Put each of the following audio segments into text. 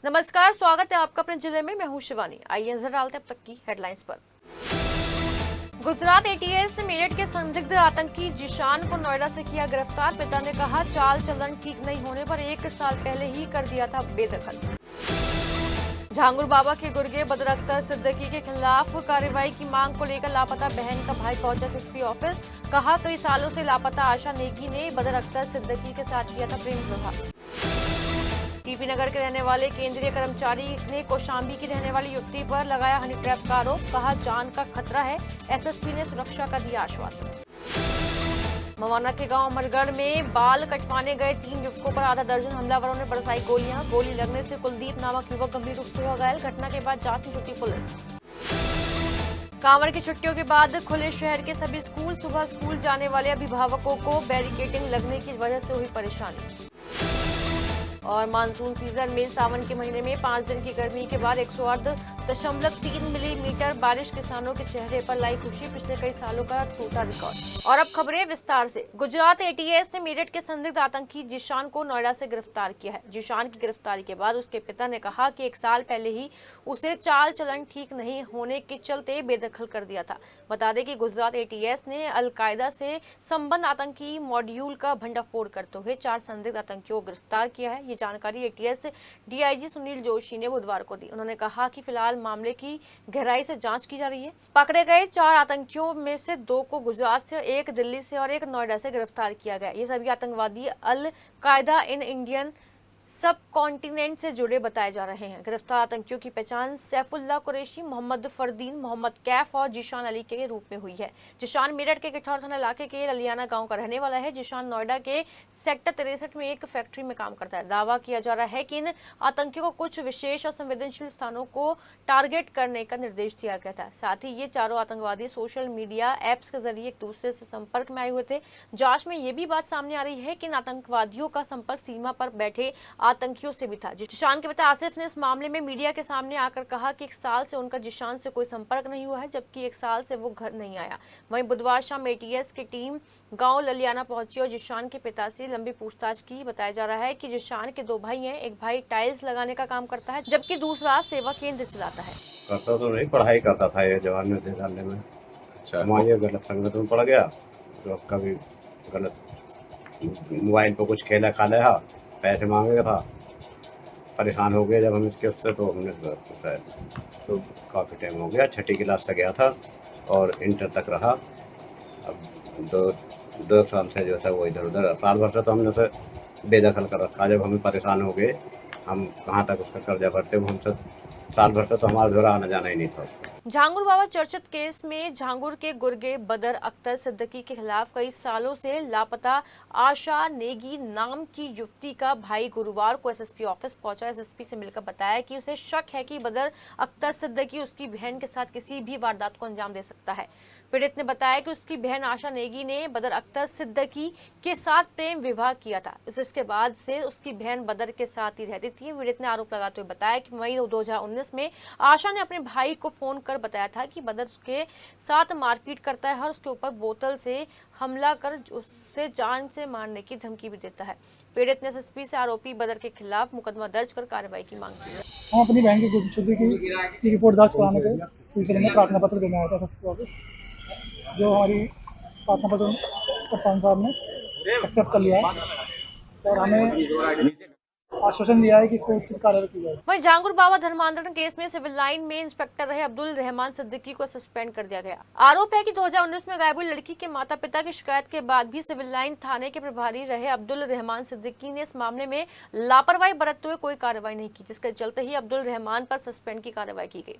नमस्कार, स्वागत है आपका अपने जिले में। मैं हूं शिवानी। आइए नजर डालते हैं अब तक की हेडलाइंस पर। गुजरात एटीएस ने मेरठ के संदिग्ध आतंकी जीशान को नोएडा से किया गिरफ्तार। पिता ने कहा, चाल चलन ठीक नहीं होने पर 1 साल पहले ही कर दिया था बेदखल। झांगुर बाबा के गुर्गे बदर अख्तर सिद्दीकी के खिलाफ कार्रवाई की मांग को लेकर लापता बहन का भाई पहुंचा एसएसपी ऑफिस। कहा, कई सालों से लापता आशा नेगी ने बदर अख्तर सिद्दीकी के साथ किया था प्रेम विवाह। टीपी नगर के रहने वाले केंद्रीय कर्मचारी ने कौशांबी की रहने वाली युवती पर लगाया हनी ट्रैप का आरोप। कहा, जान का खतरा है। एसएसपी ने सुरक्षा का दिया आश्वासन। मवाना के गांव अमरगढ़ में बाल कटवाने गए 3 युवकों पर आधा दर्जन हमलावरों ने बरसाई गोलियां। गोली लगने से कुलदीप नामक युवक गंभीर रूप से हुआ घायल। घटना के बाद जांच में जुटी पुलिस। कांवड़ की छुट्टियों के बाद खुले शहर के सभी स्कूल। सुबह स्कूल जाने वाले अभिभावकों को बैरिकेडिंग लगने की वजह से हुई परेशानी। और मानसून सीजन में सावन के महीने में 5 दिन की गर्मी के बाद 108.3 मिलीमीटर बारिश किसानों के चेहरे पर लाई खुशी। पिछले कई सालों का टूटा रिकॉर्ड। और अब खबरें विस्तार से। गुजरात एटीएस ने मेरठ के संदिग्ध आतंकी जीशान को नोएडा से गिरफ्तार किया है। जीशान की गिरफ्तारी के बाद उसके पिता ने कहा कि 1 साल पहले ही उसे चाल चलन ठीक नहीं होने के चलते बेदखल कर दिया था। बता दें कि गुजरात एटीएस ने अलकायदा से संबंध आतंकी मॉड्यूल का भंडाफोड़ करते हुए 4 संदिग्ध आतंकियों को गिरफ्तार किया है। ये जानकारी एटीएस डीआईजी सुनील जोशी ने बुधवार को दी। उन्होंने कहा कि फिलहाल मामले की गहराई से जांच की जा रही है। पकड़े गए 4 आतंकियों में से 2 को गुजरात से, 1 दिल्ली से और 1 नोएडा से गिरफ्तार किया गया। ये सभी आतंकवादी अल कायदा इन इंडियन सब कॉन्टिनेंट से जुड़े बताए जा रहे हैं। गिरफ्तार आतंकियों की पहचान सैफुल्लाह कुरैशी, मोहम्मद फरदीन, मोहम्मद कैफ और जीशान अली के रूप में हुई है। जीशान मेरठ के किठौर थाना इलाके के ललियाना गांव का रहने वाला है। जीशान नोएडा के सेक्टर 63 में एक फैक्ट्री में काम करता है। दावा किया जा रहा है कि इन आतंकियों को कुछ विशेष और संवेदनशील स्थानों को टारगेट करने का निर्देश दिया गया था। साथ ही ये चारों आतंकवादी सोशल मीडिया एप्स के जरिए एक दूसरे से संपर्क में आए हुए थे। जांच में ये भी बात सामने आ रही है कि इन आतंकवादियों का संपर्क सीमा पर बैठे आतंकियों से भी था। जीशान के पिता आसिफ ने इस मामले में मीडिया के सामने आकर कहा कि 1 साल से उनका जीशान से कोई संपर्क नहीं हुआ है, जबकि 1 साल से वो घर नहीं आया। वहीं बुधवार शाम एटीएस की टीम गांव ललियाना पहुंची और जीशान के पिता से लंबी पूछताछ की। बताया जा रहा है कि जीशान के 2 भाई हैं। एक भाई टाइल्स लगाने का काम करता है, जबकि दूसरा सेवा केंद्र चलाता है। करता तो नहीं, पढ़ाई करता था ये जवान में डालने में। अच्छा, वहाँ ये गलत संगत में पड़ गया तो कभी गलत मोबाइल पर कुछ खेला खा लिया, पैसे मांगेगा था, परेशान हो गए जब हम इसके उससे, तो हमने तो काफ़ी टाइम हो गया। 6ठी क्लास तक गया था और इंटर तक रहा। अब 2 साल से जो था वो इधर उधर, साल भर से तो हमने उसे बेदखल कर रखा। जब हमें परेशान हो गए, हम कहाँ तक उसका कर्जा भरते, वो हमसे साल भर से तो हमारा घर आना जाना ही नहीं था उसका। झांगुर बाबा चर्चित केस में झांगुर के गुर्गे बदर अख्तर सिद्दीकी के खिलाफ कई सालों से लापता आशा नेगी नाम की युवती का भाई गुरुवार को एसएसपी ऑफिस पहुंचा। एसएसपी से मिलकर बताया कि उसे शक है कि बदर अख्तर सिद्दीकी उसकी बहन के साथ किसी भी वारदात को अंजाम दे सकता है। पीड़ित ने बताया कि उसकी बहन आशा नेगी ने बदर अख्तर सिद्दीकी के साथ प्रेम विवाह किया था। इसके बाद से उसकी बहन बदर के साथ ही रहती थी। पीड़ित ने आरोप लगाते हुए बताया कि मई 2019 में आशा ने अपने भाई को फोन कर बताया था कि बदर उसके साथ मारपीट करता है और उसके ऊपर बोतल से हमला कर उससे जान से मारने की धमकी भी देता है। पीड़ित ने एसएसपी से आरोपी बदर के खिलाफ मुकदमा दर्ज कर कार्रवाई की मांग की है। हम अपनी बहन की गुमशुदगी की रिपोर्ट दर्ज कराने के सिलसिले में प्रार्थना पत्र देने आया था एसएसपी ऑफिस, जो हमारी प्रार्थना पत्र कप्तान साहब ने एक्सेप्ट कर लिया है और हमें आश्वासन दिया है कि इसको उचित कार्रवाई की जाएगी। वहीं झांगुर बाबा धर्मांतरण केस में सिविल लाइन में इंस्पेक्टर रहे अब्दुल रहमान सिद्दीकी को सस्पेंड कर दिया गया। आरोप है कि 2019 में गायब हुई लड़की के माता पिता की शिकायत के बाद भी सिविल लाइन थाने के प्रभारी रहे अब्दुल रहमान सिद्दीकी ने इस मामले में लापरवाही बरतते हुए कोई कार्रवाई नहीं की, जिसके चलते ही अब्दुल रहमान पर सस्पेंड की कार्रवाई की गई।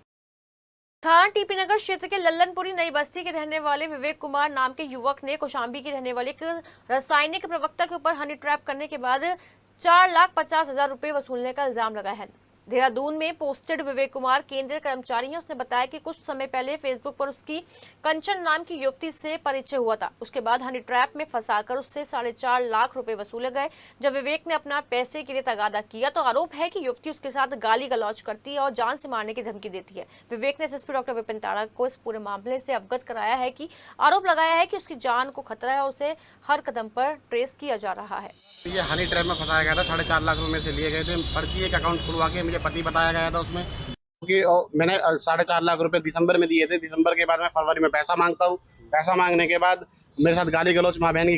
थाना टीपी नगर क्षेत्र के लल्लनपुरी नई बस्ती के रहने वाले विवेक कुमार नाम के युवक ने कौशांबी की रहने वाले एक रासायनिक प्रवक्ता के ऊपर हनी ट्रैप करने के बाद 4,50,000 रुपए वसूलने का इल्जाम लगाया है। देहरादून में पोस्टेड विवेक कुमार केंद्रीय कर्मचारी हैं। उसने बताया कि कुछ समय पहले फेसबुक पर उसकी कंचन नाम की युवती से परिचय हुआ था। उसके बाद हनी ट्रैप में फंसाकर उससे 4.5 लाख रुपए वसूले गए। जब विवेक ने अपना पैसे के लिए तगादा किया तो आरोप है कि युवती उसके साथ गाली गलौज करती है और जान से मारने की धमकी देती है। विवेक ने एसएसपी डॉक्टर विपिन ताड़ा को इस पूरे मामले से अवगत कराया है कि आरोप लगाया है कि उसकी जान को खतरा है और उसे हर कदम पर ट्रेस किया जा रहा है। ये हनी ट्रैप में फंसाया गया था। 4.5 लाख रुपए में से लिए गए थे। फर्जी एक अकाउंट खुलवा के मुझे पति बताया गया था उसमें, क्योंकि मैंने 4.5 लाख रुपए दिसंबर में दिए थे। दिसंबर के बाद मैं फरवरी में पैसा मांगता हूँ। पैसा मांगने के बाद मेरे साथ गाली गलौज, माँ बहन की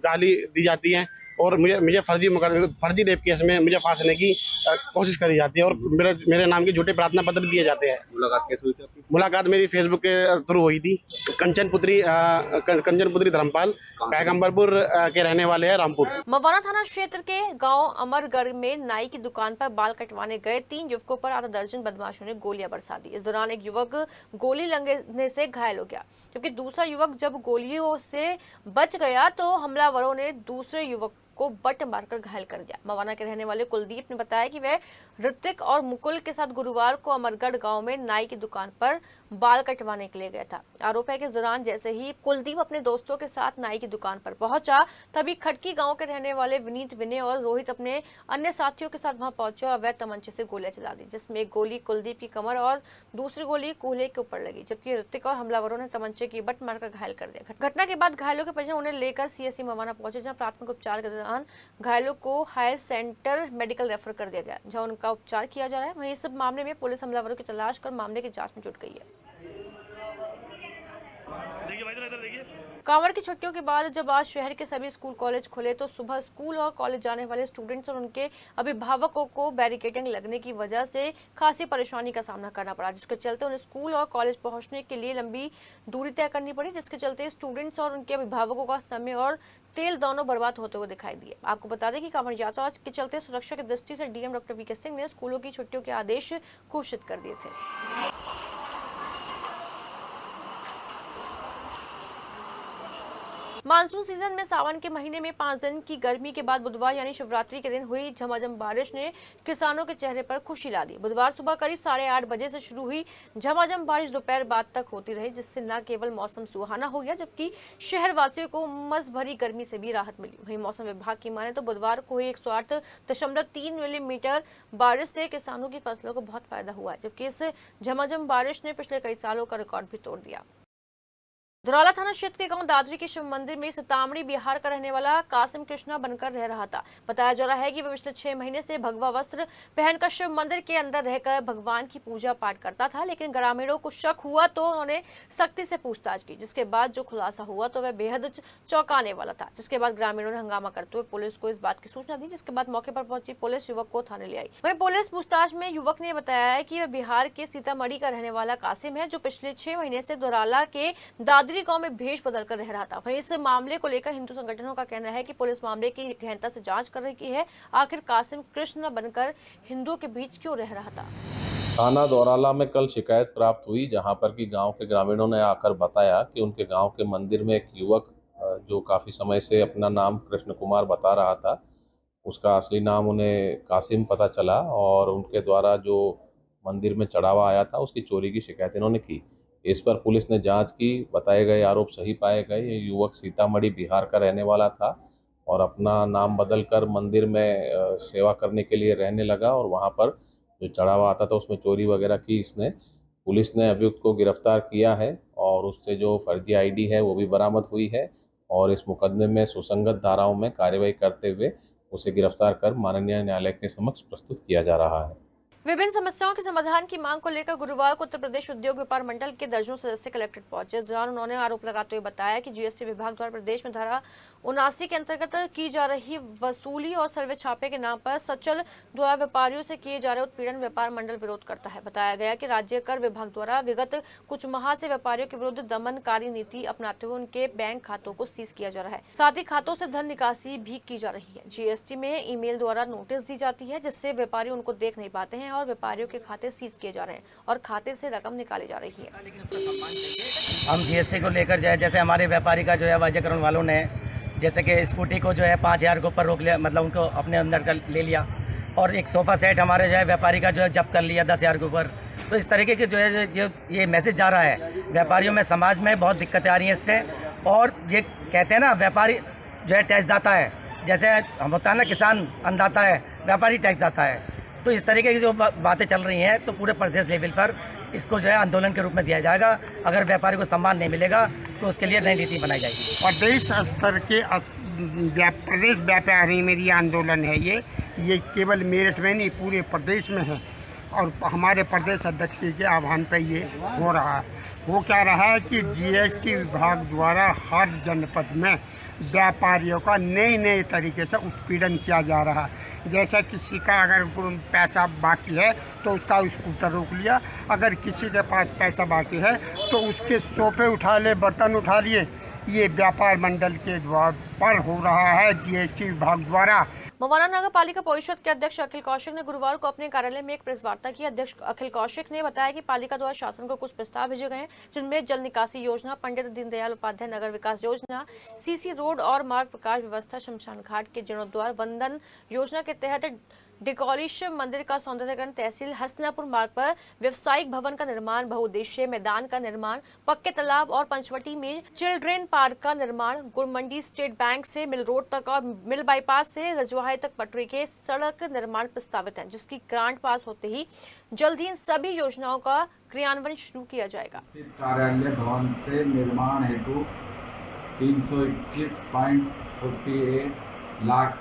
गाली दी जाती है और मुझे फर्जी रेप केस में मुझे फांसने की कोशिश करी जाती है और मेरे नाम के झूठे प्रार्थना पत्र दिए जाते हैं। मुलाकात कैसे हुई थी आपकी? मुलाकात मेरी फेसबुक के थ्रू हुई थी। कंचन पुत्री धर्मपाल पैगंबरपुर के रहने वाले हैं, रामपुर। मवाना थाना क्षेत्र के गांव अमरगढ़ में नाई की दुकान पर बाल कटवाने गए 3 युवकों पर आधा दर्जन बदमाशों ने गोलियां बरसा दी। इस दौरान एक युवक गोली लगने से घायल हो गया, जबकि दूसरा युवक जब गोलियों से बच गया तो हमलावरों ने दूसरे युवक को बट मारकर घायल कर दिया। मवाना के रहने वाले कुलदीप ने बताया कि वह ऋतिक और मुकुल के साथ गुरुवार को अमरगढ़ गांव में नाई की दुकान पर बाल कटवाने के लिए गया था। आरोप है कि इस दौरान जैसे ही कुलदीप अपने दोस्तों के साथ नाई की दुकान पर पहुंचा, तभी खटकी गांव के रहने वाले विनीत, विनय और रोहित अपने अन्य साथियों के साथ वहां पहुंचे और अवैध तमंचे से गोलियां चला दी, जिसमें एक गोली कुलदीप की कमर और दूसरी गोली कूल्हे के ऊपर लगी, जबकि ऋतिक और हमलावरों ने तमंचे की बट मारकर घायल कर दिया। घटना के बाद घायलों के परिजन उन्हें लेकर सीएससी मवाना पहुंचे, जहां प्राथमिक उपचार के दौरान घायलों को हायर सेंटर मेडिकल रेफर कर दिया गया, जहां उनका उपचार किया जा रहा है। वहीं इस मामले में पुलिस हमलावरों की तलाश कर मामले की जांच में जुट गई है। कांवड़ की छुट्टियों के बाद जब आज शहर के सभी स्कूल कॉलेज खुले तो सुबह स्कूल और कॉलेज जाने वाले स्टूडेंट्स और उनके अभिभावकों को बैरिकेडिंग लगने की वजह से खासी परेशानी का सामना करना पड़ा, जिसके चलते उन्हें स्कूल और कॉलेज पहुंचने के लिए लंबी दूरी तय करनी पड़ी, जिसके चलते स्टूडेंट्स और उनके अभिभावकों का समय और तेल दोनों बर्बाद होते हुए दिखाई दिए। आपको बता दें कि कांवड़ यात्रा के चलते सुरक्षा की दृष्टि से डीएम डॉक्टर वीके सिंह ने स्कूलों की छुट्टियों के आदेश घोषित कर दिए थे। मानसून सीजन में सावन के महीने में 5 दिन की गर्मी के बाद बुधवार यानी शिवरात्रि के दिन हुई झमाझम बारिश ने किसानों के चेहरे पर खुशी ला दी। बुधवार सुबह करीब 8:30 बजे से शुरू हुई झमाझम बारिश दोपहर बाद तक होती रही, जिससे न केवल मौसम सुहाना हो गया जबकि शहर वासियों को उमस भरी गर्मी से भी राहत मिली। वहीं मौसम विभाग की माने तो बुधवार को हुई 108.3 मिलीमीटर बारिश से किसानों की फसलों को बहुत फायदा हुआ है, जबकि इस झमाझम बारिश ने पिछले कई सालों का रिकॉर्ड भी तोड़ दिया। धुराला थाना क्षेत्र के गांव दादरी के शिव मंदिर में सीतामढ़ी बिहार का रहने वाला कासिम कृष्णा बनकर रह रहा था। बताया जा रहा है कि वह पिछले 6 महीने से भगवा वस्त्र पहनकर शिव मंदिर के अंदर रहकर भगवान की पूजा पाठ करता था, लेकिन ग्रामीणों को शक हुआ तो उन्होंने सख्ती से पूछताछ की, जिसके बाद जो खुलासा हुआ तो वह बेहद चौंकाने वाला था। जिसके बाद ग्रामीणों ने हंगामा करते हुए पुलिस को इस बात की सूचना दी, जिसके बाद मौके पर पहुंची पुलिस युवक को थाने ले आई। वहीं पुलिस पूछताछ में युवक ने बताया है कि वह बिहार के सीतामढ़ी का रहने वाला कासिम है, जो पिछले 6 महीने से धुराला के दादरी गांव में भेष बदलकर रह रहा था। वहीं इस मामले को लेकर हिंदू संगठनों का कहना है कि पुलिस मामले की गहनता से जांच कर रही है, आखिर कासिम कृष्ण बनकर हिंदुओं के बीच क्यों रह रहा था। थाना धौराला में कल शिकायत प्राप्त हुई, जहां पर कि गांव के ग्रामीणों ने आकर बताया कि उनके गांव के मंदिर में एक युवक जो काफ़ी समय से अपना नाम कृष्ण कुमार बता रहा था, उसका असली नाम उन्हें कासिम पता चला और उनके द्वारा जो मंदिर में चढ़ावा आया था उसकी चोरी की शिकायत इन्होंने की। इस पर पुलिस ने जांच की, बताए गए आरोप सही पाए गए। ये युवक सीतामढ़ी बिहार का रहने वाला था और अपना नाम बदलकर मंदिर में सेवा करने के लिए रहने लगा और वहां पर जो चढ़ावा आता था उसमें चोरी वगैरह की इसने। पुलिस ने अभियुक्त को गिरफ्तार किया है और उससे जो फर्जी आईडी है वो भी बरामद हुई है और इस मुकदमे में सुसंगत धाराओं में कार्रवाई करते हुए उसे गिरफ्तार कर माननीय न्यायालय के समक्ष प्रस्तुत किया जा रहा है। विभिन्न समस्याओं के समाधान की मांग को लेकर गुरुवार को उत्तर प्रदेश उद्योग व्यापार मंडल के दर्जनों सदस्य कलेक्ट्रेट पहुंचे। इस दौरान उन्होंने आरोप लगाते हुए बताया कि जीएसटी विभाग द्वारा प्रदेश में धारा 79 के अंतर्गत की जा रही वसूली और सर्वे छापे के नाम पर सचल द्वारा व्यापारियों से किए जा रहे उत्पीड़न व्यापार मंडल विरोध करता है। बताया गया कि राज्य कर विभाग द्वारा विगत कुछ माह से व्यापारियों के विरुद्ध दमनकारी नीति अपनाते हुए उनके बैंक खातों को सीज किया जा रहा है, साथ ही खातों से धन निकासी भी की जा रही है। जीएसटी में ईमेल द्वारा नोटिस दी जाती है, जिससे व्यापारी उनको देख नहीं पाते हैं और व्यापारियों के खाते सीज किए जा रहे हैं और खाते से रकम निकाली जा रही है। हम जीएसटी को लेकर जो है, जैसे हमारे व्यापारी का जो है वाजिकरण वालों ने जैसे कि स्कूटी को जो है 5,000 के ऊपर रोक लिया, मतलब उनको अपने अंदर का ले लिया, और एक सोफ़ा सेट हमारे जो है व्यापारी का जो है जब्त कर लिया 10,000 के ऊपर। तो इस तरीके के जो है जो ये मैसेज जा रहा है व्यापारियों में, समाज में बहुत दिक्कतें आ रही हैं इससे। और ये कहते हैं ना, व्यापारी जो है टैक्स दाता है, जैसे हम होता है ना किसान अन्नदाता है, व्यापारी टैक्स दाता है। तो इस तरीके की जो बातें चल रही हैं तो पूरे प्रदेश लेवल पर इसको जो है आंदोलन के रूप में दिया जाएगा। अगर व्यापारी को सम्मान नहीं मिलेगा तो उसके लिए नई नीति बनाई जाएगी। प्रदेश स्तर के प्रदेश व्यापारी में ये आंदोलन है। ये ये केवल मेरठ में नहीं पूरे प्रदेश में है और हमारे प्रदेश अध्यक्ष जी के आह्वान पर ये हो रहा है। वो क्या रहा है कि जीएसटी विभाग द्वारा हर जनपद में व्यापारियों का नए नए तरीके से उत्पीड़न किया जा रहा है। जैसा किसी का अगर पैसा बाकी है तो उसका स्कूटर रोक लिया, अगर किसी के पास पैसा बाकी है तो उसके सोफे उठा ले, बर्तन उठा लिए। ये व्यापार मंडल के द्वार पर हो रहा है जीएसटी विभाग द्वारा। मवाना नगर पालिका परिषद के अध्यक्ष अखिल कौशिक ने गुरुवार को अपने कार्यालय में एक प्रेस वार्ता की। अध्यक्ष अखिल कौशिक ने बताया कि पालिका द्वारा शासन को कुछ प्रस्ताव भेजे गए हैं, जिनमें जल निकासी योजना, पंडित दीनदयाल उपाध्याय नगर विकास योजना, सीसी रोड और मार्ग प्रकाश व्यवस्था, शमशान घाट के जीर्णोद्वार, वंदन योजना के तहत डिकॉलिश मंदिर का सौंदर्यीकरण, तहसील हसनापुर मार्ग पर व्यवसायिक भवन का निर्माण, बहुउद्देशीय मैदान का निर्माण, पक्के तालाब और पंचवटी में चिल्ड्रेन पार्क का निर्माण, गुड़मंडी स्टेट बैंक से मिल रोड तक और मिल बाईपास से रजवाहे तक पटरी के सड़क निर्माण प्रस्तावित है, जिसकी ग्रांट पास होते ही जल्द ही इन सभी योजनाओं का क्रियान्वयन शुरू किया जाएगा। कार्यालय भवन से निर्माण हेतु 321.48 लाख।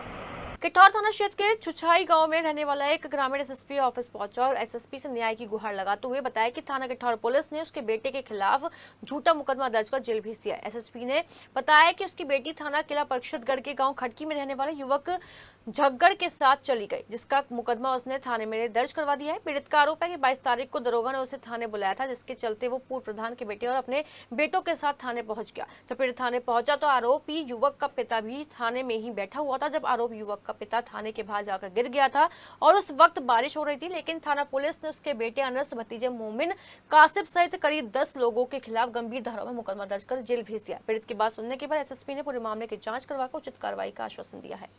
किठौर थाना क्षेत्र के छुछाई गांव में रहने वाला एक ग्रामीण एसएसपी ऑफिस पहुंचा और एसएसपी से न्याय की गुहार लगाते हुए बताया कि थाना किठौर पुलिस ने उसके बेटे के खिलाफ झूठा मुकदमा दर्ज कर जेल भेज दिया है। एसएसपी ने बताया कि उसकी बेटी थाना किला परिषदगढ़ के गांव खड़की में रहने वाले युवक झगड़ के साथ चली गई, जिसका मुकदमा उसने थाने में दर्ज करवा दिया है। पीड़ित का आरोप है कि 22 तारीख को दरोगा ने उसे थाने बुलाया था, जिसके चलते वो पूर्व प्रधान के बेटे और अपने बेटों के साथ थाने पहुंच गया। जब पीड़ित थाने पहुंचा तो आरोपी युवक का पिता भी थाने में ही बैठा हुआ था। जब आरोप युवक का पिता थाने के बाहर जाकर गिर गया था और उस वक्त बारिश हो रही थी, लेकिन थाना पुलिस ने उसके बेटे अनस, भतीजे मोमिन, कासिफ सहित करीब 10 लोगों के खिलाफ गंभीर धाराओं में मुकदमा दर्ज कर जेल भेज दिया। पीड़ित की बात सुनने के बाद एसएसपी ने पूरे मामले की जांच करवाकर उचित कार्रवाई का आश्वासन दिया है।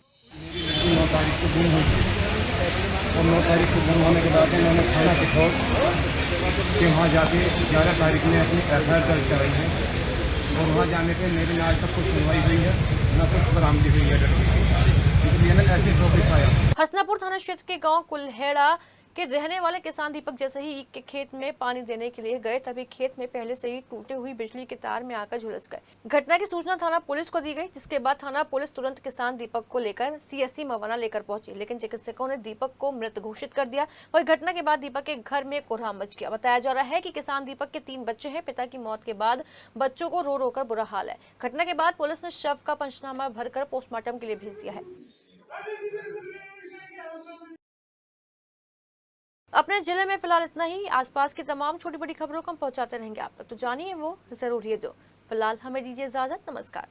9 तारीख को गुम हुई और 9 तारीख को गुम होने के बाद उन्होंने थाना किठौर के वहाँ जाके 11 तारीख में अपनी एफआईआर दर्ज कराई है और वहाँ जाने पे मेरी आज तक कुछ सुनवाई हुई है, न कुछ बरामदी हुई है लड़की की, इसलिए मैं ऐसे ऑफिस आया। हसनापुर थाना क्षेत्र के गांव कुल्हेड़ा के रहने वाले किसान दीपक जैसे ही ईख के खेत में पानी देने के लिए गए, तभी खेत में पहले से ही टूटे हुई बिजली के तार में आकर झुलस गए। घटना की सूचना थाना पुलिस को दी गई, जिसके बाद थाना पुलिस तुरंत किसान दीपक को लेकर सीएससी मवाना लेकर पहुंची, लेकिन चिकित्सकों ने दीपक को मृत घोषित कर दिया। वही घटना के बाद दीपक के घर में कोहराम मच गया। बताया जा रहा है कि किसान दीपक के 3 बच्चे हैं। पिता की मौत के बाद बच्चों को रो रो कर बुरा हाल है। घटना के बाद पुलिस ने शव का पंचनामा भरकर पोस्टमार्टम के लिए भेज दिया है। अपने जिले में फिलहाल इतना ही। आसपास की तमाम छोटी बड़ी खबरों को हम पहुंचाते रहेंगे आप तक, तो जानिए वो जरूर ये जो। फिलहाल हमें दीजिए इजाजत। नमस्कार।